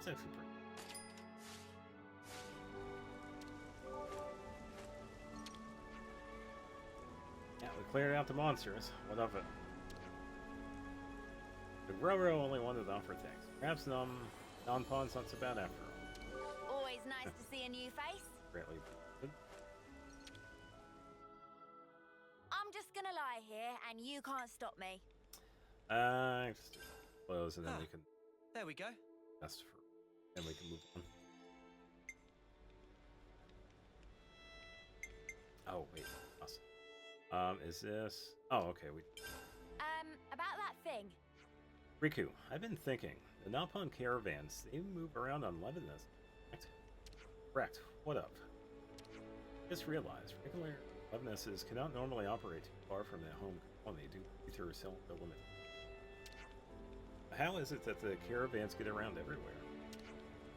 That's actually pretty. Yeah, we cleared out the monsters. What of it? The Roro only wanted to offer thanks. Perhaps non-pawn's not so bad after all. Always nice to see a new face. Greatly. I'm just gonna lie here, and you can't stop me. Just close and then we can. There we go. Best for, and we can move on. Oh wait, awesome. Is this? Oh, okay. About that thing. Riku, I've been thinking. The Naupon caravans, they move around on Lebanon. Correct. What up? Just realized regular Lebanesses cannot normally operate too far from their home colony due to ether cylinder limit. How is it that the caravans get around everywhere?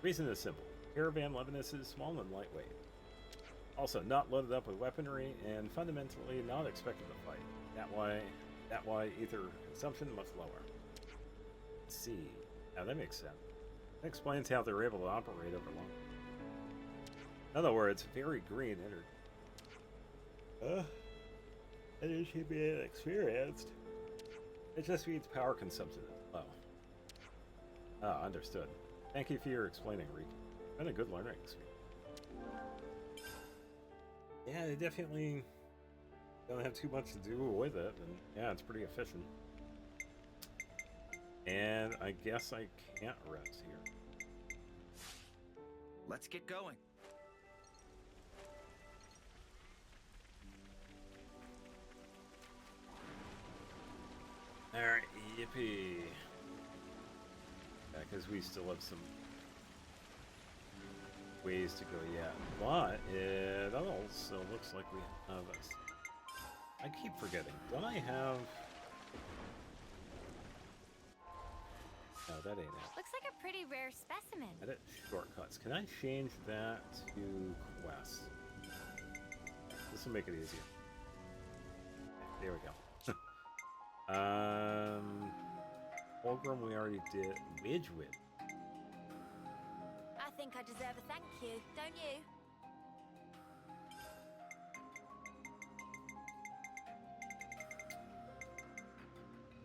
Reason is simple. Caravan Lebanese is small and lightweight. Also, not loaded up with weaponry and fundamentally not expected to fight. That why ether consumption much lower. Let's see. Now that makes sense. That explains how they're able to operate over long. In other words, very green energy. Energy being experienced. It just means power consumption is low. Ah, understood. Thank you for your explaining, Riku. Been a good learning experience. Yeah, they definitely don't have too much to do with it, and yeah, it's pretty efficient. And I guess I can't rest here. Let's get going. Alright, yippee. Yeah, because we still have some ways to go yet. But it also looks like we have us. I keep forgetting. Don't I have... No, that ain't it. Looks like a pretty rare specimen. Edit shortcuts. Can I change that to quests? This will make it easier. There we go. Fulgrim we already did. Widgewood. I think I deserve a thank you, don't you?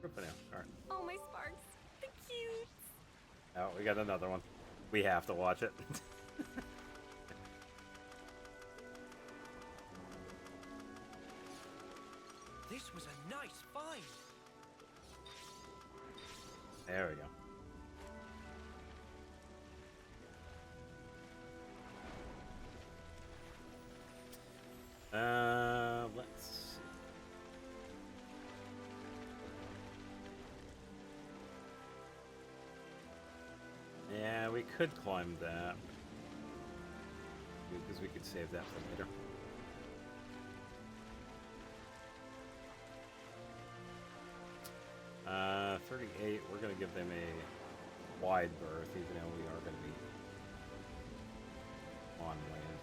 Good for now. Alright. Oh, my sparks. The cute. Oh, we got another one. We have to watch it. This was a nice find. There we go. Let's see. Yeah, we could climb that. Because we could save that for later. 38, we're going to give them a wide berth, even though we are going to be on land.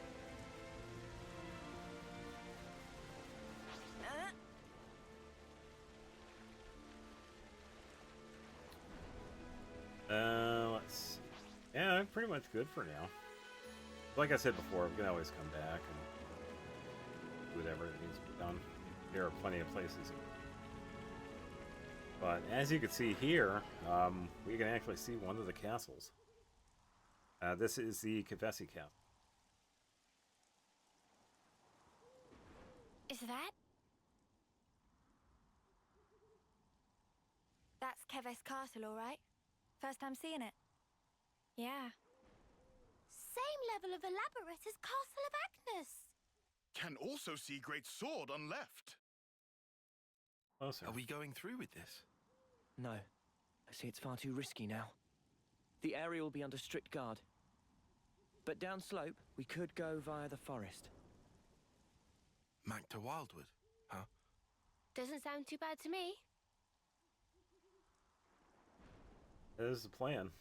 Let's see. Yeah, I'm pretty much good for now. Like I said before, we can always come back and do whatever needs to be done. There are plenty of places. But as you can see here, we can actually see one of the castles. This is the Kavesi Castle. Is that? That's Keves Castle, all right? First time seeing it. Yeah. Same level of elaborate as Castle of Agnes. Can also see great sword on left. Oh, sir. Are we going through with this? No. I see it's far too risky now. The area will be under strict guard. But downslope, we could go via the forest. Back to Wildwood, huh? Doesn't sound too bad to me. That is the plan.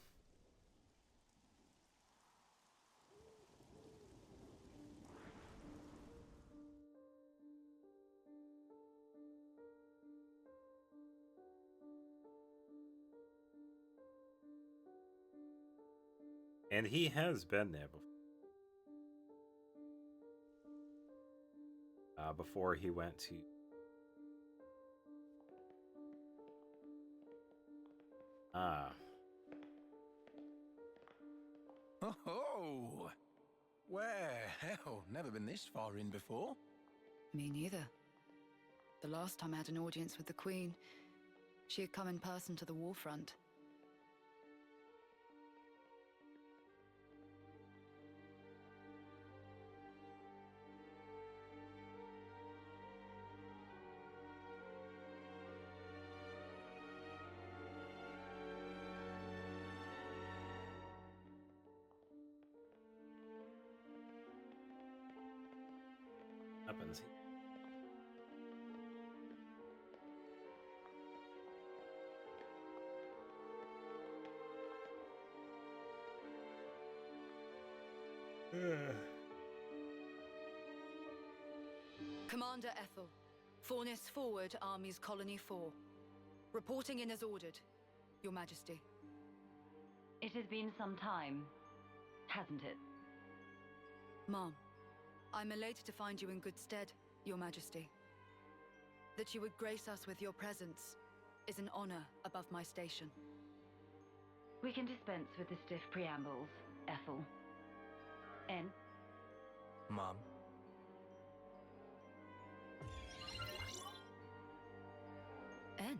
And he has been there before he went to... Oh, where? Hell, never been this far in before. Me neither. The last time I had an audience with the Queen, she had come in person to the war front. Happens. Commander Ethel, Fornis forward, Armies Colony 4. Reporting in as ordered, Your Majesty. It has been some time, hasn't it? Ma'am, I'm elated to find you in good stead, Your Majesty. That you would grace us with your presence is an honor above my station. We can dispense with the stiff preambles, Ethel. N. Mom. N.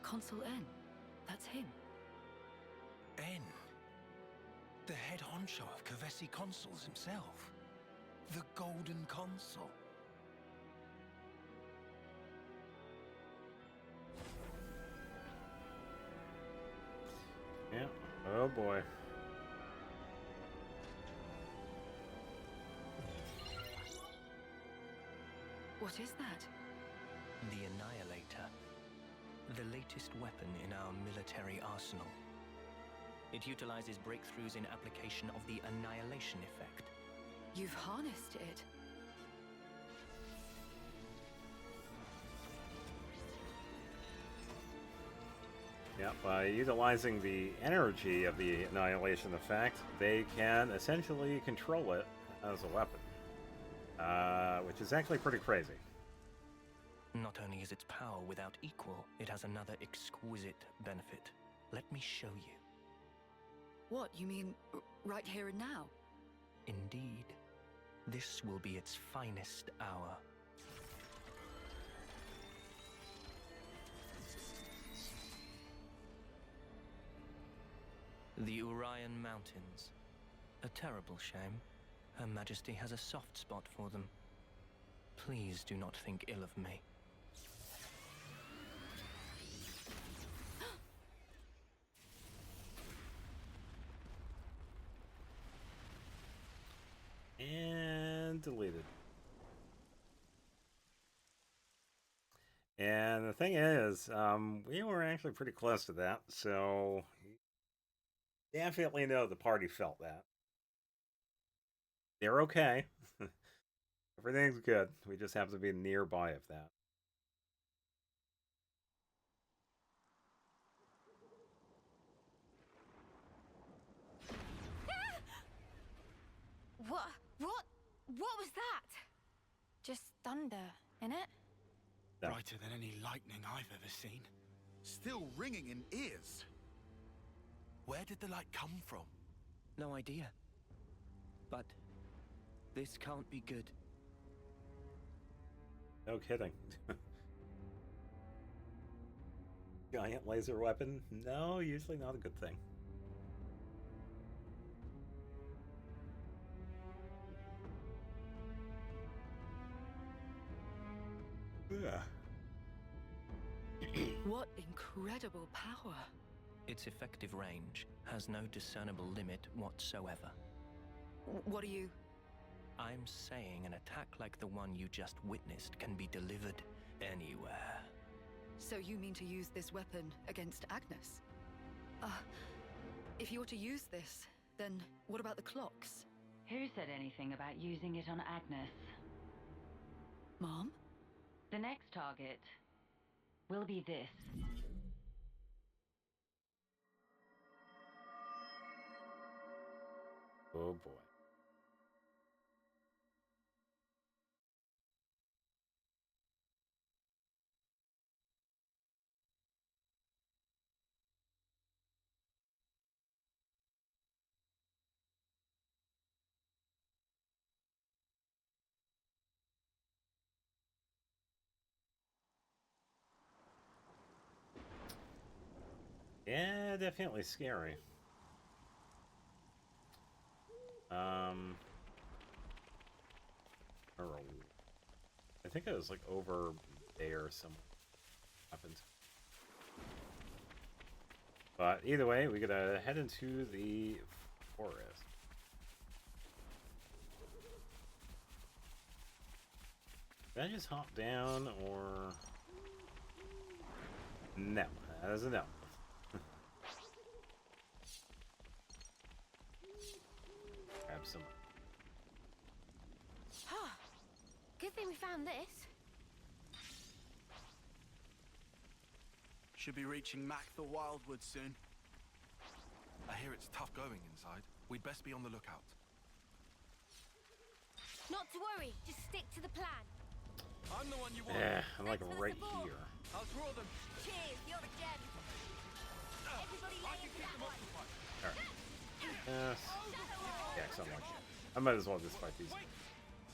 Consul N. That's him. N. The head honcho of Kavesi Consuls himself. The Golden Consul. Yeah. Oh boy. What is that? The Annihilator. The latest weapon in our military arsenal. It utilizes breakthroughs in application of the annihilation effect. You've harnessed it. Yeah, by utilizing the energy of the annihilation effect, they can essentially control it as a weapon. Which is actually pretty crazy. Not only is its power without equal, it has another exquisite benefit. Let me show you. What, you mean right here and now? Indeed. This will be its finest hour. The Orion Mountains. A terrible shame. Her Majesty has a soft spot for them. Please do not think ill of me. And deleted. And the thing is, we were actually pretty close to that, so definitely know the party felt that. They're okay. Everything's good. We just have to be nearby of that. What was that? Just thunder, innit? No. Brighter than any lightning I've ever seen. Still ringing in ears. Where did the light come from? No idea. But this can't be good. No kidding. Giant laser weapon? No, usually not a good thing. Yeah. What incredible power. Its effective range has no discernible limit whatsoever. What are you... I'm saying an attack like the one you just witnessed can be delivered anywhere. So you mean to use this weapon against Agnes? If you're to use this, then what about the clocks? Who said anything about using it on Agnes? Mom? The next target will be this. Oh boy. Yeah, definitely scary. I think it was like over there somewhere. Happened. But either way, we gotta head into the forest. Did I just hop down or no? That is a no. Grab some. Good thing we found this. Should be reaching Mac the Wildwood soon. I hear it's tough going inside. We'd best be on the lookout. Not to worry, just stick to the plan. I'm the one you want. Yeah, I'm like Thanks for the right support. here. I'll draw them. Cheers, you're a gem. Everybody lay into that one. Alright. Yes. Yeah, because I'm like, I might as well just fight these.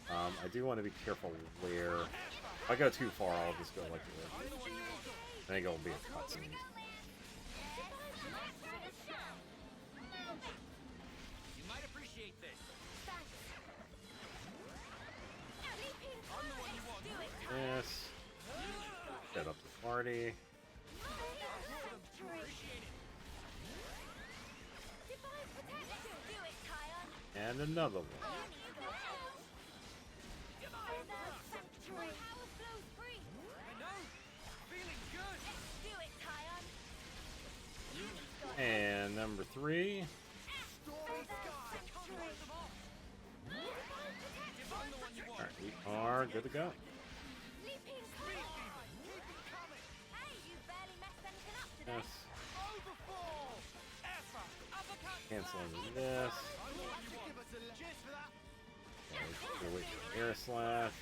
I do want to be careful where. If I go too far, I'll just go like this. I think it'll be a cutscene. You might appreciate this. Yes. Set up the party. And another one. And number 3. Alright, we are good to go. Yes. Canceling this. Okay, wait for air slash.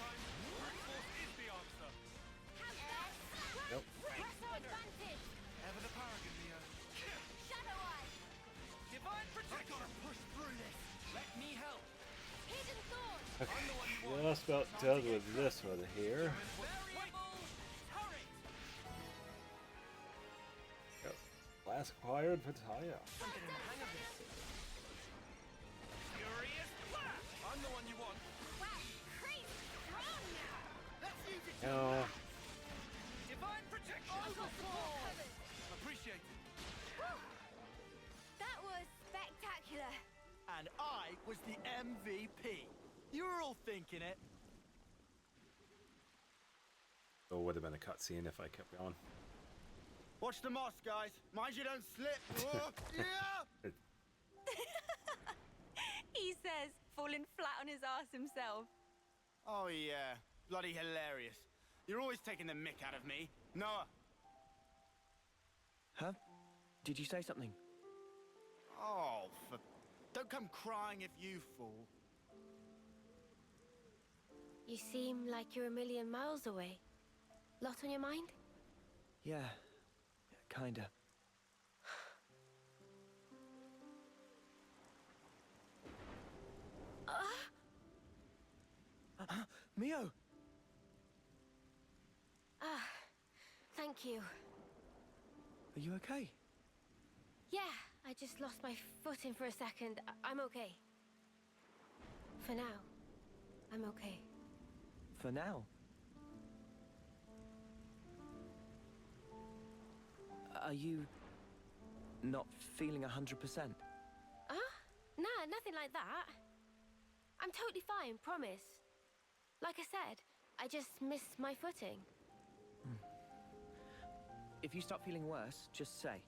Nope. Okay, just about done with this one here. Yep. Last acquired for Taya. I'm the one you want. No. Divine protection. Appreciate it. That was spectacular. And I was the MVP. You were all thinking it. So it would have been a cutscene if I kept going. Watch the moss, guys. Mind you don't slip. Oh, yeah! He says, falling flat on his ass himself. Oh, yeah. Bloody hilarious. You're always taking the mick out of me. Noah. Huh? Did you say something? Oh, don't come crying if you fall. You seem like you're a million miles away. Lot on your mind? Yeah, kinda. Mio! Ah, thank you. Are you okay? Yeah, I just lost my footing for a second. I'm okay. For now, I'm okay. For now? Are you not feeling 100%? Nah, nothing like that. I'm totally fine, promise. Like I said, I just missed my footing. If you start feeling worse, just say.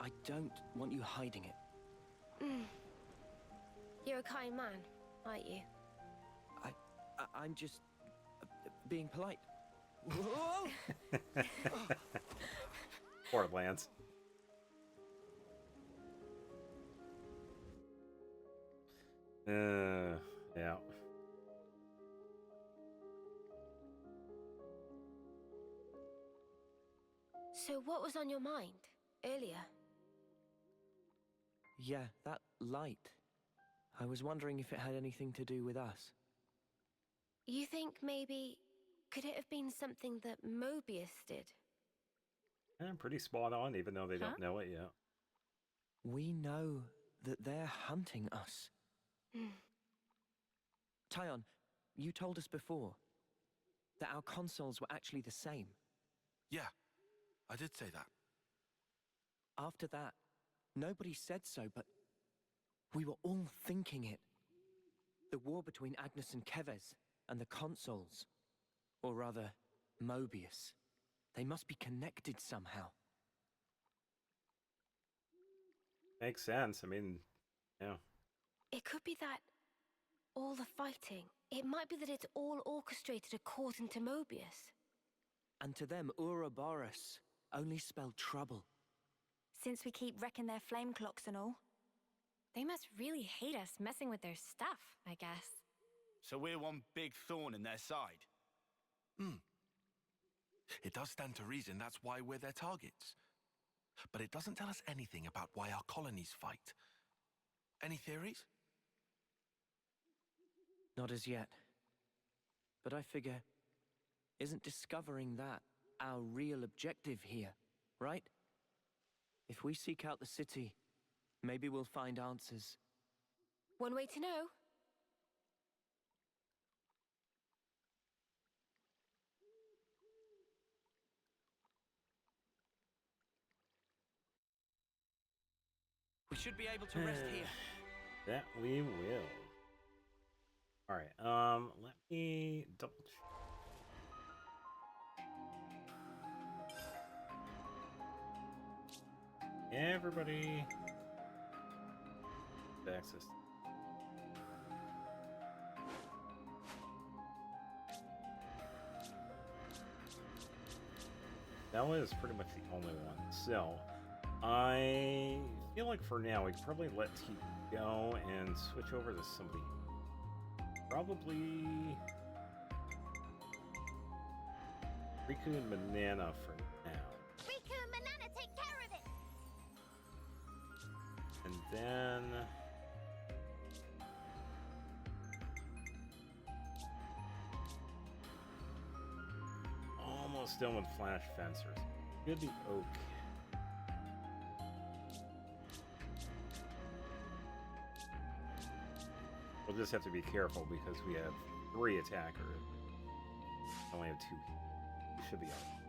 I don't want you hiding it. You're a kind man, aren't you? I'm just being polite. Whoa! Poor Lance. Yeah. So what was on your mind earlier? Yeah, that light. I was wondering if it had anything to do with us. You think maybe... could it have been something that Mobius did? Pretty spot on, even though they don't know it yet. We know that they're hunting us. Tyon, you told us before that our consoles were actually the same. Yeah, I did say that. After that, nobody said so, but we were all thinking it. The war between Agnes and Kevez and the consoles, or rather, Mobius. They must be connected somehow. Makes sense. I mean, yeah. It could be that... all the fighting. It might be that it's all orchestrated according to Mobius. And to them, Ouroboros only spelled trouble. Since we keep wrecking their flame clocks and all. They must really hate us messing with their stuff, I guess. So we're one big thorn in their side. It does stand to reason that's why we're their targets. But it doesn't tell us anything about why our colonies fight. Any theories? Not as yet. But I figure, isn't discovering that our real objective here, right? If we seek out the city, maybe we'll find answers. One way to know. We should be able to rest here. That we will. Alright, let me double check. Everybody access. That was pretty much the only one. So, I feel like for now we could probably let T go and switch over to somebody. Probably Riku and Banana for now. Riku and Banana take care of it! And then almost done with Flash Fencers. Good the Oak. We'll just have to be careful because we have 3 attackers. I only have 2. We should be alright.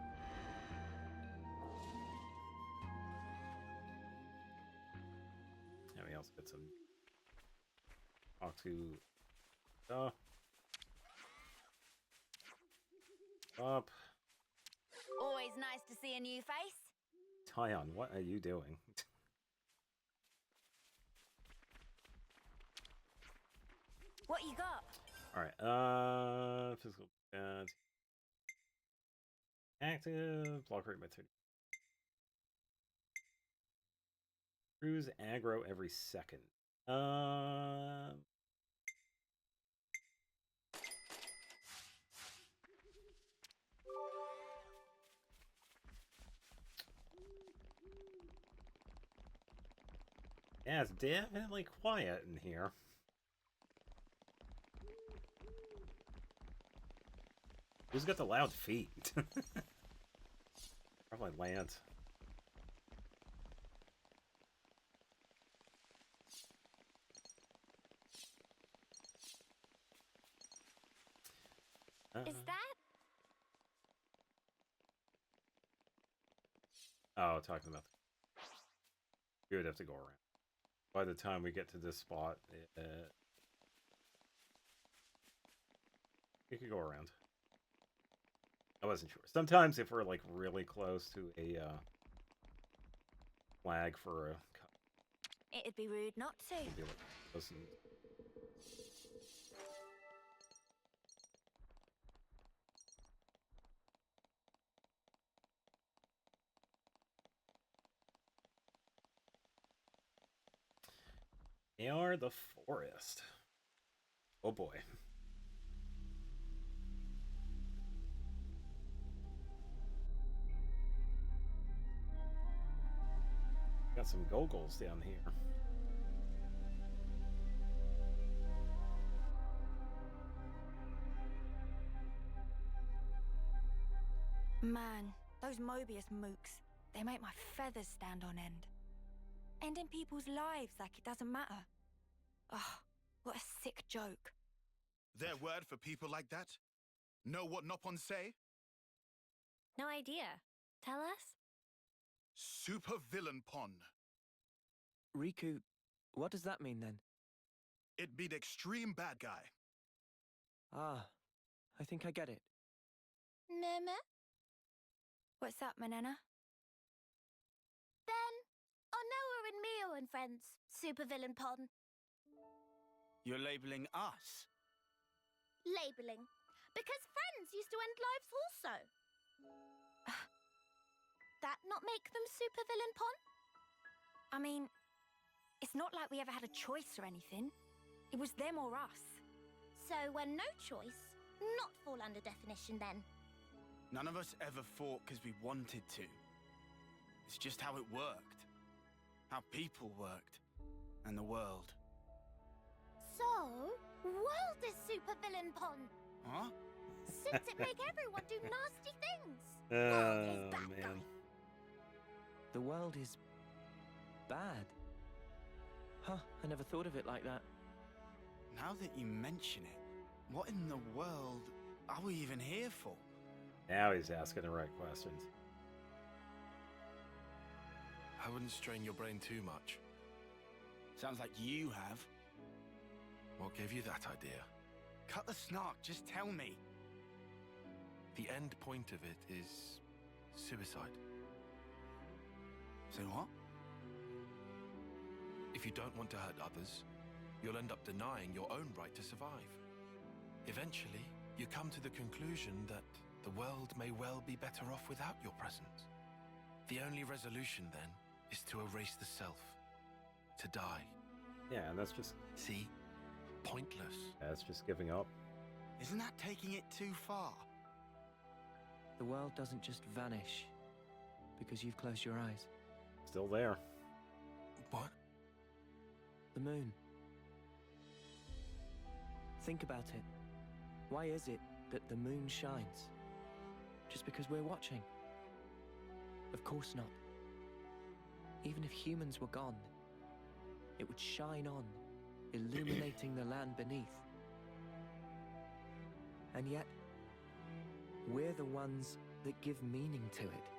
Yeah, we also get some talk to up. Always nice to see a new face. Tyon, what are you doing? What you got? Alright, physical active, block rate by 30. Cruise aggro every second. Yeah, it's definitely quiet in here. Who's got the loud feet? Probably Lance. Is that? Oh, talking about. We would have to go around. By the time we get to this spot, we could go around. I wasn't sure. Sometimes if we're like really close to a flag for a, It'd be rude not to. we'd be like, listen. They are the forest. Oh boy. Got some goggles down here. Man, those Mobius mooks, they make my feathers stand on end. Ending people's lives like it doesn't matter. Ugh, what a sick joke. Their word for people like that? Know what Nopon say? No idea. Tell us? Super villain pon. Riku, what does that mean then? It be the extreme bad guy. Ah, I think I get it. Meme? What's up, Manana? Ben, Onoa and Mio and friends. Supervillain Pon. You're labeling us? Labeling. Because friends used to end lives also. That not make them supervillain Pon? I mean, it's not like we ever had a choice or anything. It was them or us. So when no choice, not fall under definition then. None of us ever fought because we wanted to. It's just how it worked. How people worked. And the world. So, world is supervillain Pon. Huh? Since it make everyone do nasty things. Oh, World is bad man. guy. The world is bad. Huh, I never thought of it like that. Now that you mention it, what in the world are we even here for? Now he's asking the right questions. I wouldn't strain your brain too much. Sounds like you have. What gave you that idea? Cut the snark, just tell me. The end point of it is suicide. So what? If you don't want to hurt others, you'll end up denying your own right to survive. Eventually, you come to the conclusion that the world may well be better off without your presence. The only resolution, then, is to erase the self. To die. Yeah, and that's just Pointless. giving up. Isn't that taking it too far? The world doesn't just vanish because you've closed your eyes. Still there. What? The moon. Think about it. Why is it that the moon shines? Just because we're watching? Of course not. Even if humans were gone, it would shine on, illuminating the land beneath. And yet, we're the ones that give meaning to it.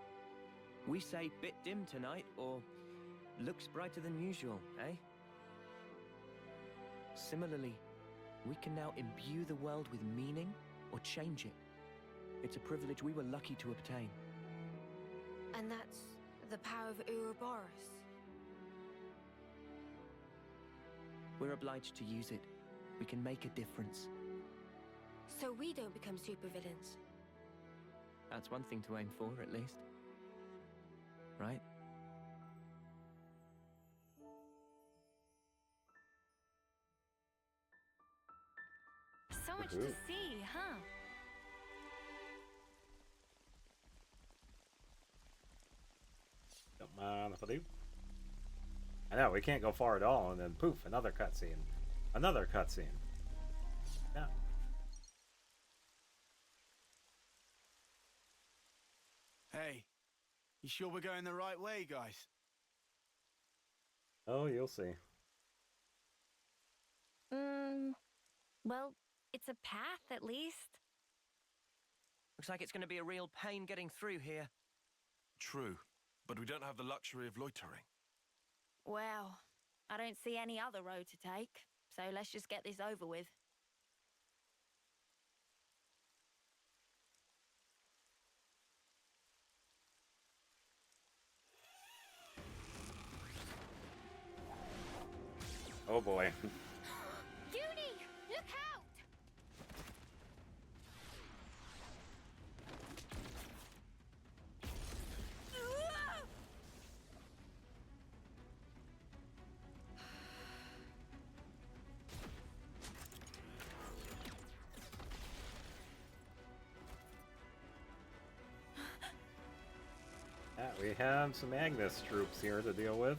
We say bit dim tonight, or looks brighter than usual, eh? Similarly, we can now imbue the world with meaning or change it. It's a privilege we were lucky to obtain. And that's the power of Ouroboros. We're obliged to use it. We can make a difference. So we don't become supervillains. That's one thing to aim for, at least. Right? So much to Woohoo. see, huh? Come on, Hadoop. I know, we can't go far at all, and then poof, another cutscene. Another cutscene. Yeah. Hey, you sure we're going the right way, guys? Oh, you'll see. Well, it's a path at least. Looks like it's going to be a real pain getting through here. True, but we don't have the luxury of loitering. Well, I don't see any other road to take, so let's just get this over with. Oh boy. Judy, look out! We have some Agnes troops here to deal with.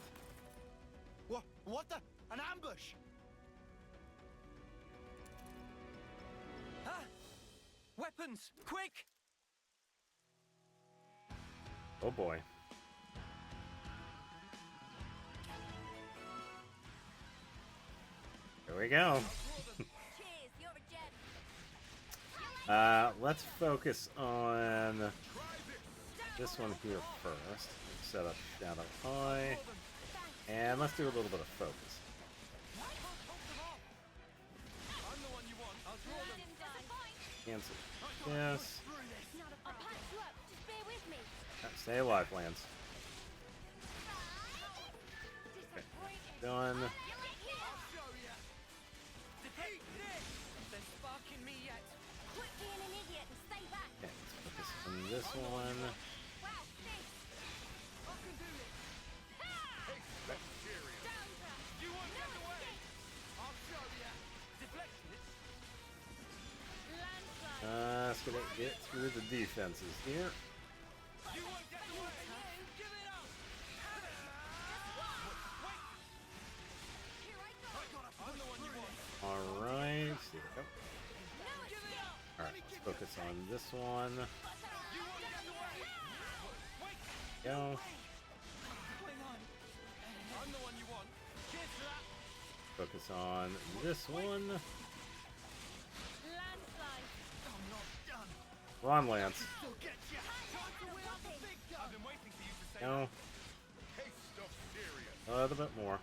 What the? An ambush! Ah! Weapons! Quick! Oh boy. Here we go. Let's focus on this one here first. Set up Shadow High. And let's do a little bit of focus. Cancel this. Stay alive, Lance. Okay. Done. Okay, let's focus on this one. Just gonna get through the defenses here. Alright, there we go. Alright, let's focus on this one. Go. Focus on this one. Come on, Lance. No. A little bit more.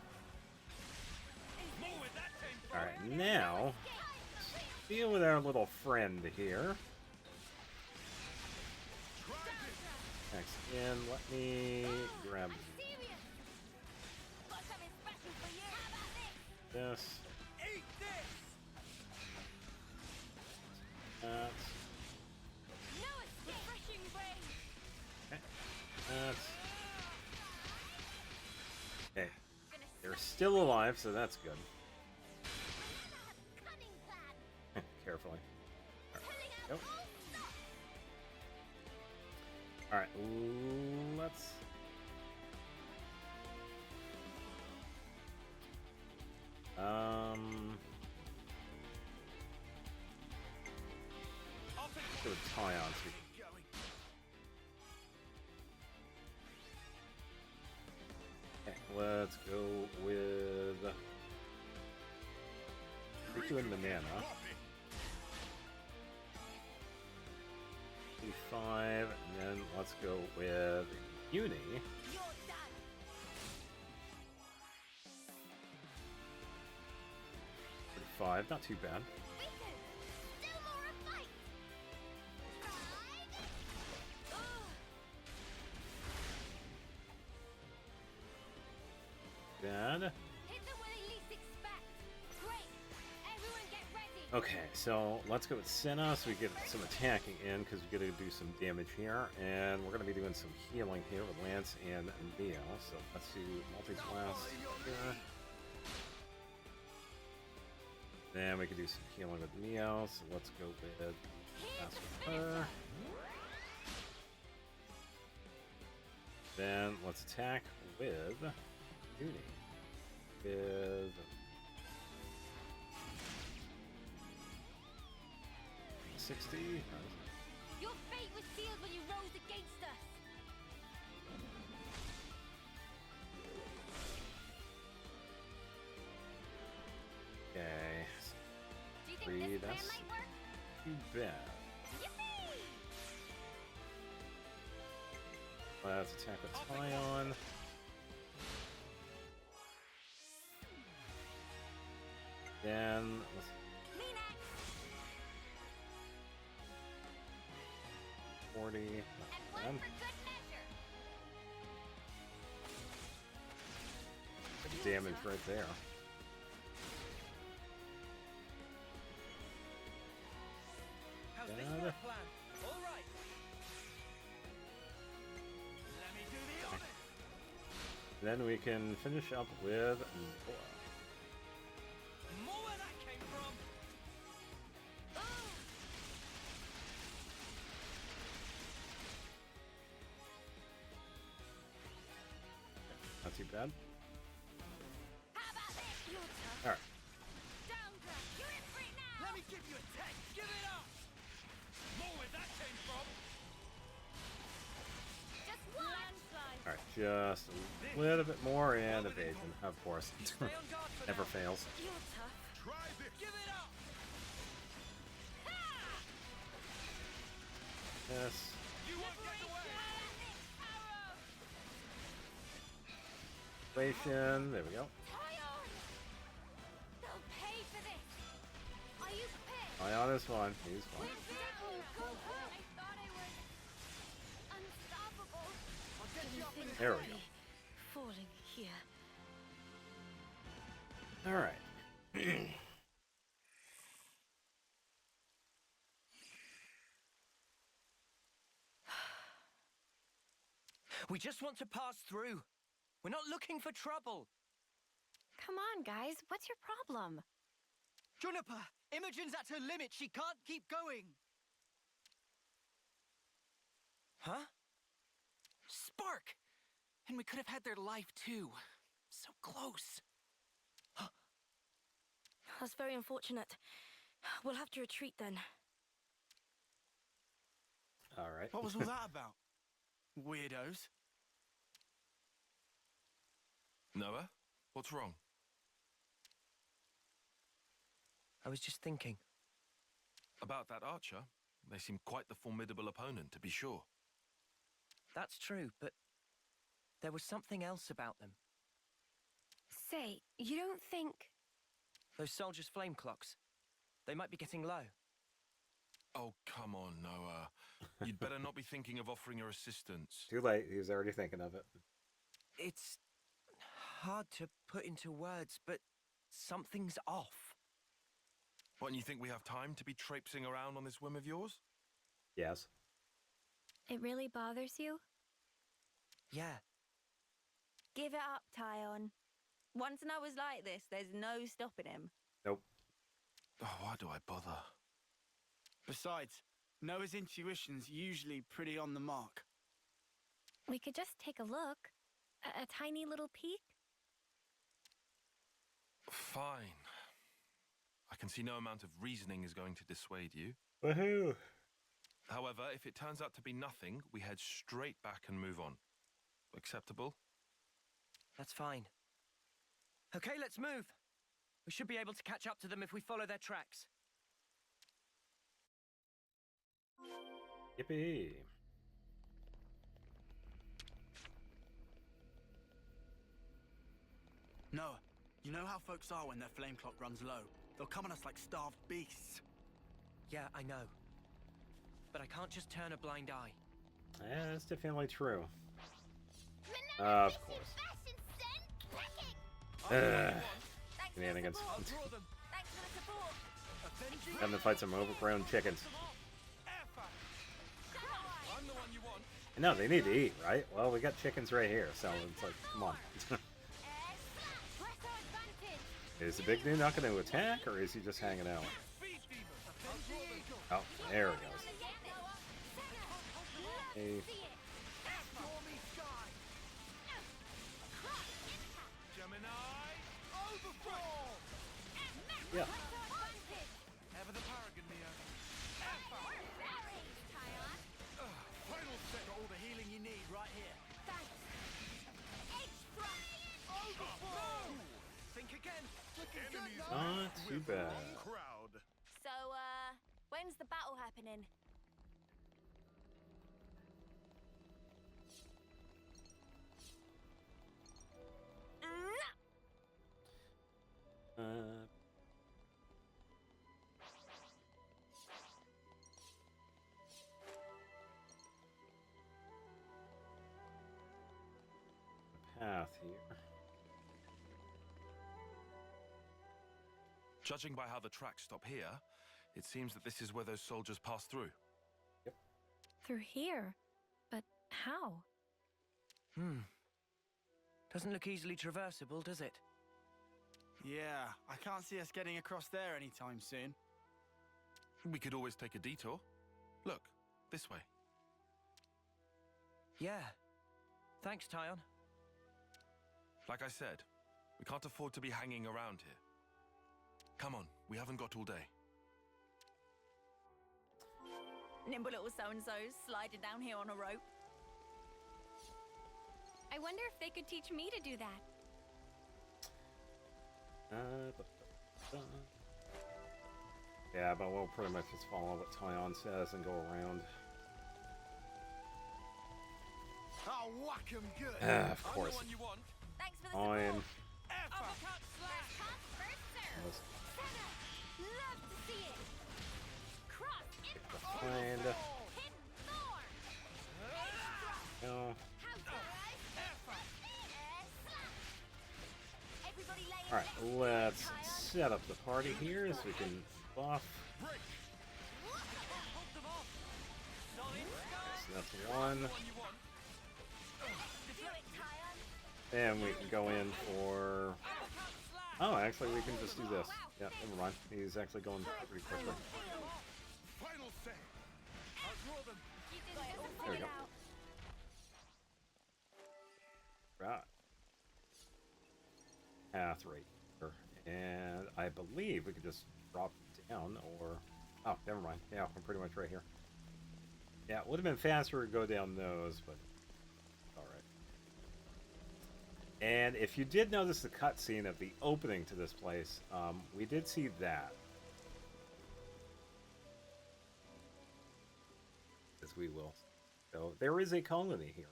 Alright, now deal with our little friend here. Next in, let me grab this. Okay. They're still alive, so that's good. Carefully. Alright, Alright, let's... Let's go with Tyon. Okay, let's go with... We're doing banana. 5, and then let's go with Uni. 5, not too bad. Bad. Okay, so let's go with Senna so we get some attacking in because we got to do some damage here, and we're going to be doing some healing here with Lance and Neo. So let's do multi-blast here. Then we can do some healing with Neo, so let's go with blast with her. Then let's attack with Uni. With 60. Your fate was sealed when you rose against us. Okay. Do you think this plan That's might work? too bad. Let's attack with Tyon. Then let's 40. And one for good measure. Damage right there. How's this for a plan? All right. Let me do the honors. Then we can finish up with Noah. More where that came from. not too bad. How about this? You're tough. Alright. Downdraft. You're in for it now. Let me give you a test. Give it up. More where that came from. Just one. Landslide. Alright, just a little bit more and evasion, of course. Stay on guard for Never now. fails. You're tough. Try this. Give it up. Yes. You won't get away. Evasion, there we go. Tyon! They'll pay for this. Are you prepared? Ion is fine. He's fine. I thought I was unstoppable. I'll get you up in a There we go. Falling here. Alright. We just want to pass through. We're not looking for trouble. Come on, guys. What's your problem? Juniper, Imogen's at her limit. She can't keep going. Huh? Spark! And we could have had their life too. So close. That's very unfortunate. We'll have to retreat then. Alright. What was all that about? Weirdos. Noah, what's wrong? I was just thinking. About that archer? They seem quite the formidable opponent, to be sure. That's true, but there was something else about them. Say, you don't think... Those soldiers' flame clocks. They might be getting low. Oh, come on, Noah. You'd better not be thinking of offering your assistance. Too late. He was already thinking of it. It's hard to put into words, but something's off. What, and you think we have time to be traipsing around on this whim of yours? Yes. It really bothers you? Yeah. Give it up, Tyon. Once Noah's like this, there's no stopping him. Nope. Oh, why do I bother? Besides, Noah's intuition's usually pretty on the mark. We could just take a look. A tiny little peek? Fine. I can see no amount of reasoning is going to dissuade you. Woohoo! However, if it turns out to be nothing, we head straight back and move on. Acceptable? That's fine. Okay, let's move. We should be able to catch up to them if we follow their tracks. Yippee! Noah, you know how folks are when their flame clock runs low? They'll come on us like starved beasts. Yeah, I know. But I can't just turn a blind eye. Yeah, that's definitely true. Of course. Shenanigans. Thanks for the support. Having to fight some overgrown chickens. I'm the one you want. No, they need to eat, right? Well, we got chickens right here, so it's like, come on. Is the big dude not going to attack, or is he just hanging out? Oh, there it goes. Hey. Yeah. Ever the paragon, Neo. Final set got all the healing you need right here. Think again. Not too bad. Crowd. So, when's the battle happening? Path here. Judging by how the tracks stop here, it seems that this is where those soldiers pass through. Through here? But how? Doesn't look easily traversable, does it? Yeah, I can't see us getting across there anytime soon. We could always take a detour. Look, this way. Yeah. Thanks, Tyon. Like I said, we can't afford to be hanging around here. Come on, we haven't got all day. Nimble little so-and-so's sliding down here on a rope. I wonder if they could teach me to do that. Yeah, but we'll pretty much just follow what Tyon says and go around. I'll whack 'em good. Of course. You want. Thanks for the Fine. First come, first serve. Seven. Love to see it. Cross in the Find. hidden thorn. No. Everybody lay in Alright, let's set up the party here so we can buff. So that's one. And we can go in for... Oh, actually, we can just do this. Yeah, never mind. He's actually going pretty quickly. Final say. There we go. Right. Path right here. And I believe we could just drop down or... Oh, never mind. Yeah, I'm pretty much right here. Yeah, it would have been faster to go down those, but... Alright. And if you did notice the cutscene of the opening to this place, we did see that. As we will. So, there is a colony here.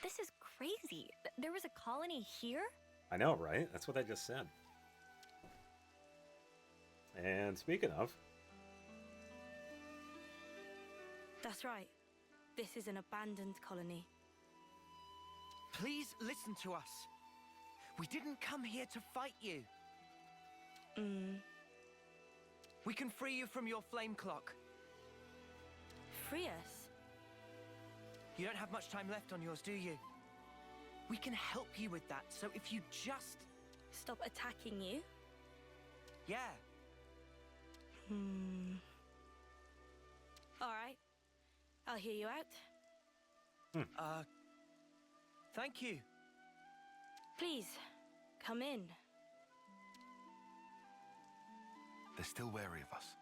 This is crazy. There was a colony here? I know, right? That's what I just said. And speaking of... That's right. This is an abandoned colony. Please listen to us. We didn't come here to fight you. We can free you from your flame clock. Free us? You don't have much time left on yours, do you? We can help you with that, so if you just... Stop attacking you? Yeah. Alright. I'll hear you out. Thank you. Please, come in. They're still wary of us.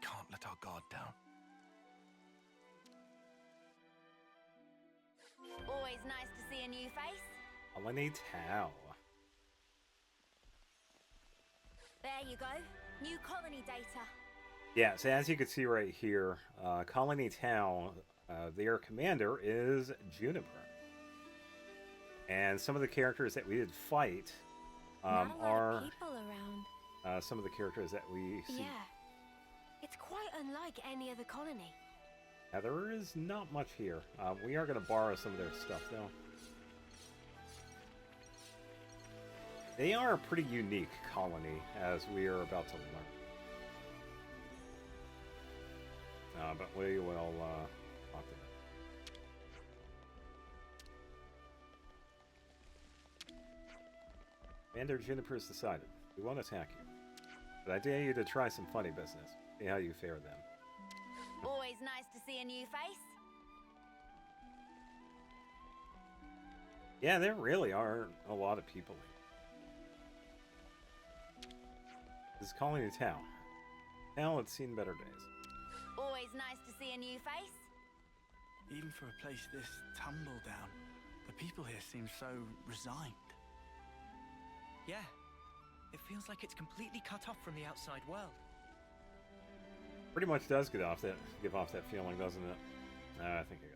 Can't let our guard down. Always nice to see a new face. Colony Tau. There you go. New colony data. Yeah, so as you can see right here, Colony Tau, their commander is Juniper. And some of the characters that we did fight Not a lot are of people around. some of the characters that we see. Yeah. It's quite unlike any other colony. Now, there is not much here. We are going to borrow some of their stuff, though. They are a pretty unique colony, as we are about to learn. But we will talk to them. Commander Juniper's decided. We won't attack you. But I dare you to try some funny business. See how you fare then. Always nice to see a new face. Yeah, there really are a lot of people here. This is Colony Town. Town that's seen better days. Always nice to see a new face. Even for a place this tumble down, the people here seem so resigned. Yeah. It feels like it's completely cut off from the outside world. Pretty much does give off that feeling, doesn't it? I think I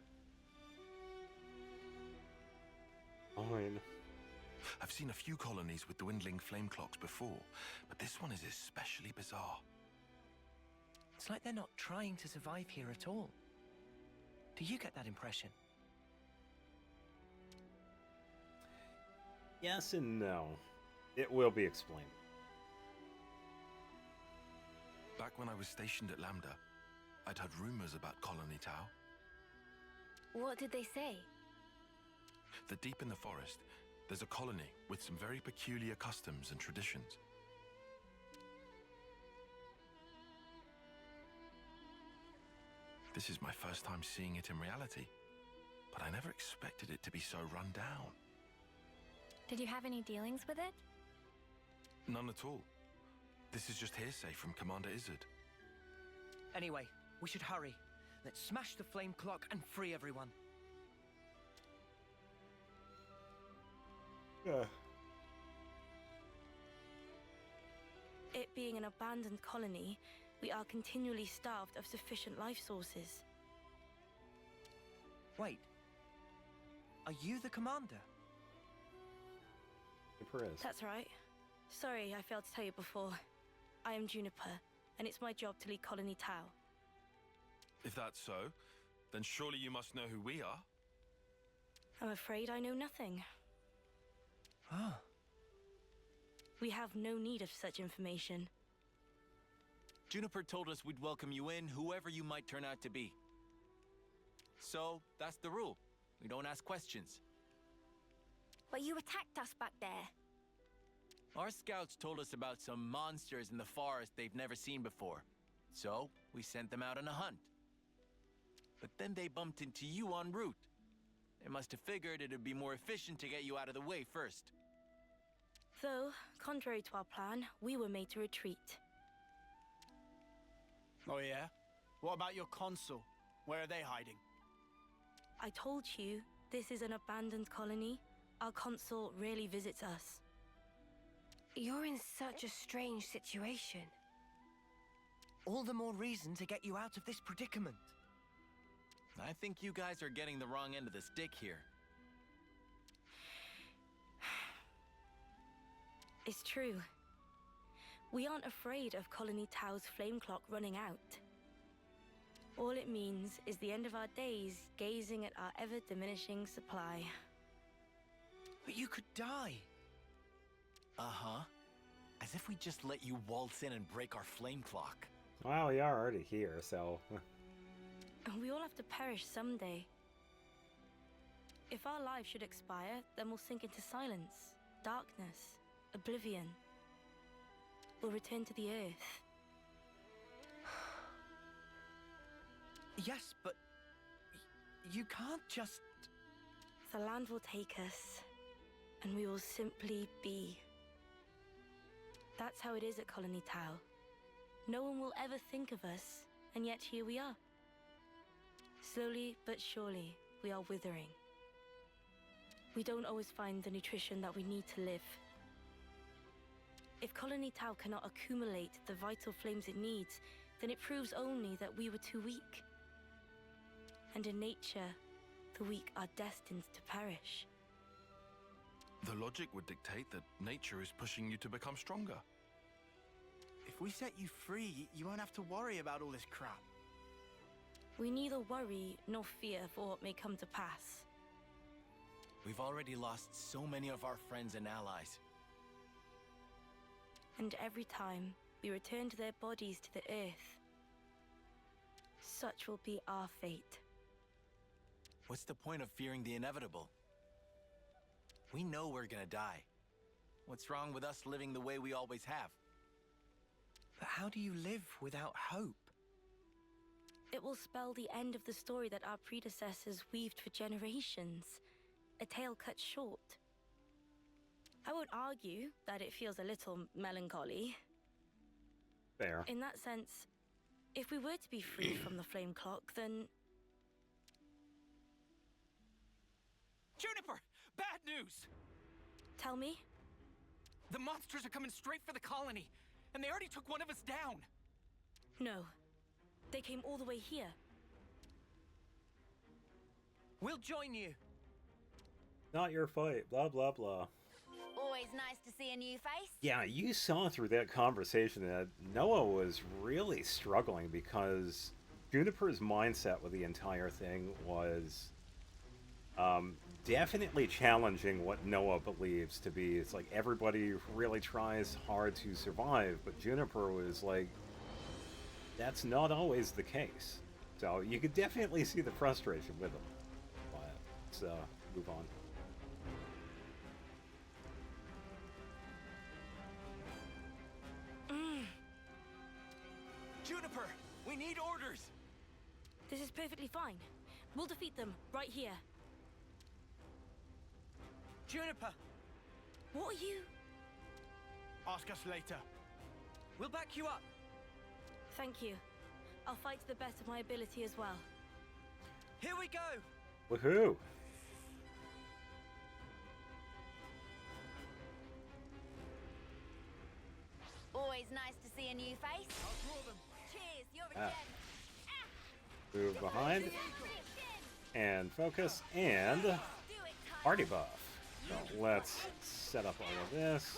got. Fine. I've seen a few colonies with dwindling flame clocks before, but this one is especially bizarre. It's like they're not trying to survive here at all. Do you get that impression? Yes and no. It will be explained. Back when I was stationed at Lambda, I'd heard rumors about Colony Tau. What did they say? That deep in the forest, there's a colony with some very peculiar customs and traditions. This is my first time seeing it in reality, but I never expected it to be so run down. Did you have any dealings with it? None at all. This is just hearsay from Commander Izzard. Anyway, we should hurry. Let's smash the flame clock and free everyone. Yeah. It being an abandoned colony, we are continually starved of sufficient life sources. Wait. Are you the commander? Perez. That's right. Sorry, I failed to tell you before. I am Juniper, and it's my job to lead Colony Tau. If that's so, then surely you must know who we are. I'm afraid I know nothing. Ah. We have no need of such information. Juniper told us we'd welcome you in, whoever you might turn out to be. So, that's the rule. We don't ask questions. But you attacked us back there. Our scouts told us about some monsters in the forest they've never seen before. So, we sent them out on a hunt. But then they bumped into you en route. They must have figured it'd be more efficient to get you out of the way first. Though, contrary to our plan, we were made to retreat. Oh yeah? What about your consul? Where are they hiding? I told you, this is an abandoned colony. Our consul rarely visits us. You're in such a strange situation. All the more reason to get you out of this predicament. I think you guys are getting the wrong end of the stick here. It's true. We aren't afraid of Colony Tau's flame clock running out. All it means is the end of our days gazing at our ever-diminishing supply. But you could die. Uh-huh. As if we just let you waltz in and break our flame clock. Well, we are already here, so... We all have to perish someday. If our lives should expire, then we'll sink into silence, darkness, oblivion. We'll return to the earth. Yes, but... you can't just... The land will take us, and we will simply be. That's how it is at Colony Tau. No one will ever think of us, and yet here we are. Slowly but surely, we are withering. We don't always find the nutrition that we need to live. If Colony Tau cannot accumulate the vital flames it needs, then it proves only that we were too weak. And in nature, the weak are destined to perish. The logic would dictate that nature is pushing you to become stronger. If we set you free, you won't have to worry about all this crap. We neither worry nor fear for what may come to pass. We've already lost so many of our friends and allies. And every time we return to their bodies to the earth, such will be our fate. What's the point of fearing the inevitable? We know we're gonna die. What's wrong with us living the way we always have? But how do you live without hope? It will spell the end of the story that our predecessors weaved for generations. A tale cut short. I won't argue that it feels a little melancholy. Fair. In that sense, if we were to be free from the flame clock, then... Juniper! Bad news! Tell me? The monsters are coming straight for the colony, and they already took one of us down. No. They came all the way here. We'll join you. Not your fight, blah, blah, blah. Always nice to see a new face. Yeah, you saw through that conversation that Noah was really struggling because Juniper's mindset with the entire thing was definitely challenging what Noah believes to be. It's like everybody really tries hard to survive, but Juniper was like, that's not always the case. So you could definitely see the frustration with him. But let's move on. Juniper! We need orders! This is perfectly fine. We'll defeat them right here. Juniper! What are you? Ask us later. We'll back you up. Thank you. I'll fight to the best of my ability as well. Here we go. Woohoo! Always nice to see a new face. Cheers, you're a gem. Move behind. And focus. And party buff. So let's set up all of this.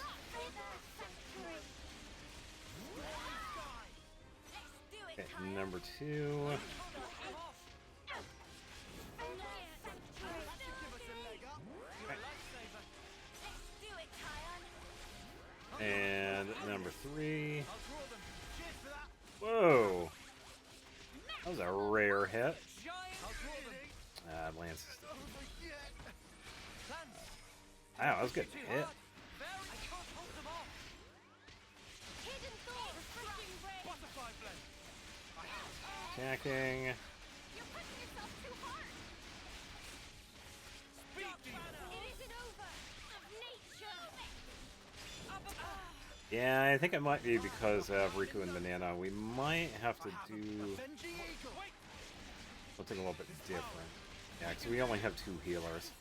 Okay, number 2. And number 3. Whoa! That was a rare hit. Lance. Wow, that was good hit. Attacking. Yeah, I think it might be because of Riku and Banana. We might have to do something a little bit different. Yeah, because we only have 2 healers.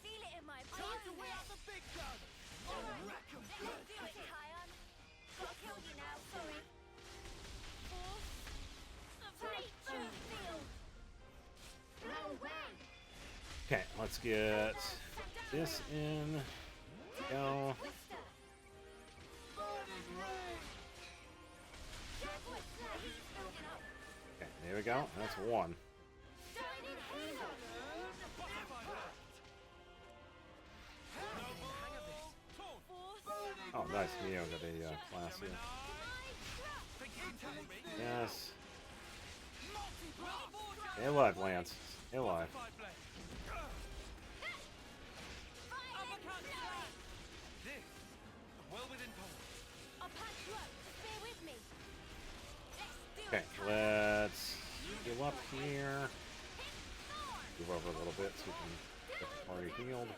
Okay, let's get this in. Go. Okay, there we go. That's 1. Oh, nice. Neo got a class here. Yes. Stay alive, Lance. Stay alive. Okay, let's heal up here. Move over a little bit so we can get the party healed.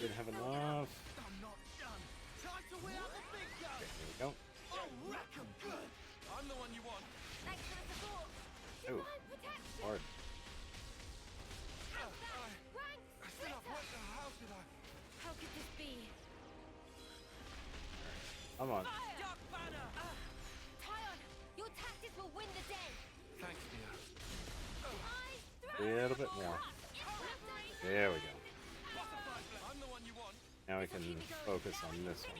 Didn't have enough. Okay, there we go. I'm the one you want. Oh, hard. How could this be? Come on. Tyon, your tactics will win the day. Thanks, Mia. A little bit more. There we go. I'm the one you want. Now we can focus on this one.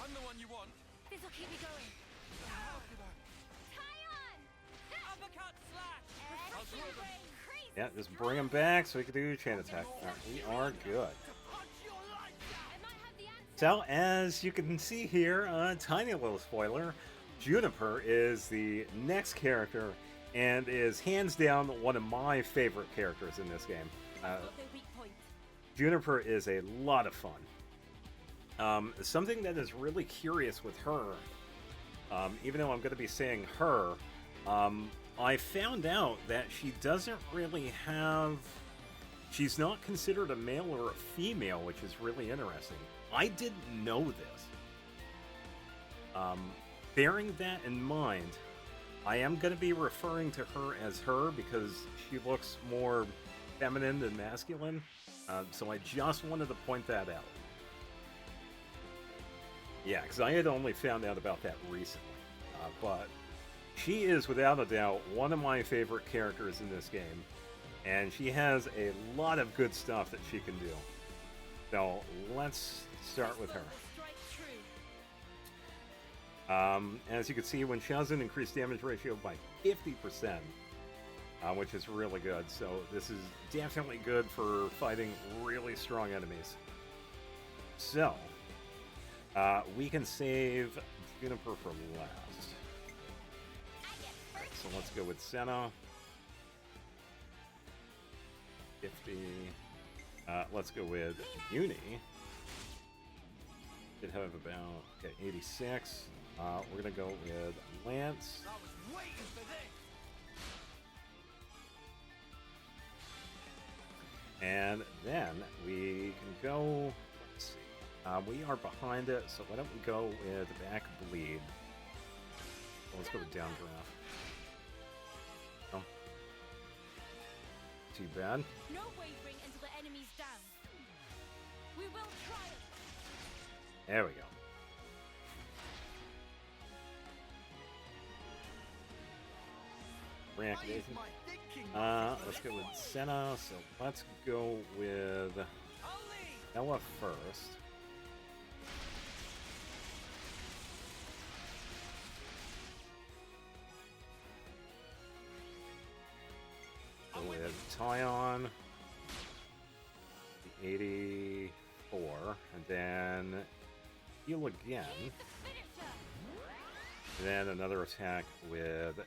I'm the one you want. This'll keep me going. Tyon! Uppercut slash. I'll throw them. Yeah, just bring him back so we can do chain attack. Alright, we are good. So, as you can see here, a tiny little spoiler, Juniper is the next character and is hands down one of my favorite characters in this game. Juniper is a lot of fun. Something that is really curious with her, even though I'm going to be saying her, I found out that she doesn't really have... She's not considered a male or a female, which is really interesting. I didn't know this. Bearing that in mind, I am going to be referring to her as her because she looks more feminine than masculine. So I just wanted to point that out. Yeah, because I had only found out about that recently. But she is, without a doubt, one of my favorite characters in this game. And she has a lot of good stuff that she can do. So let's start with her. As you can see, when she has an increased damage ratio by 50%, which is really good. So this is definitely good for fighting really strong enemies. So, we can save Juniper for last. Right, so let's go with Senna. 50. Let's go with Uni. Did have about 86. We're gonna go with Lance. We are behind it, so why don't we go with back bleed? Let's go with downdraft. Oh. Too bad. No wavering until the enemy's down. We will triumph. There we go. Reactivation. Let's go with Senna, so let's go with Ella first. Go with Tyon, the 84, and then heal again. And then another attack with...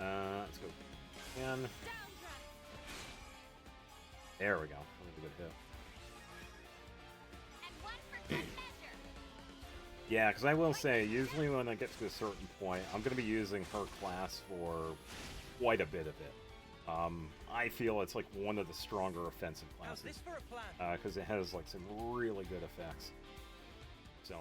let's go again. There we go. That was a good hit. Yeah, because I will say, usually when I get to a certain point, I'm going to be using her class for quite a bit of it. I feel it's like one of the stronger offensive classes. Because it has like some really good effects. So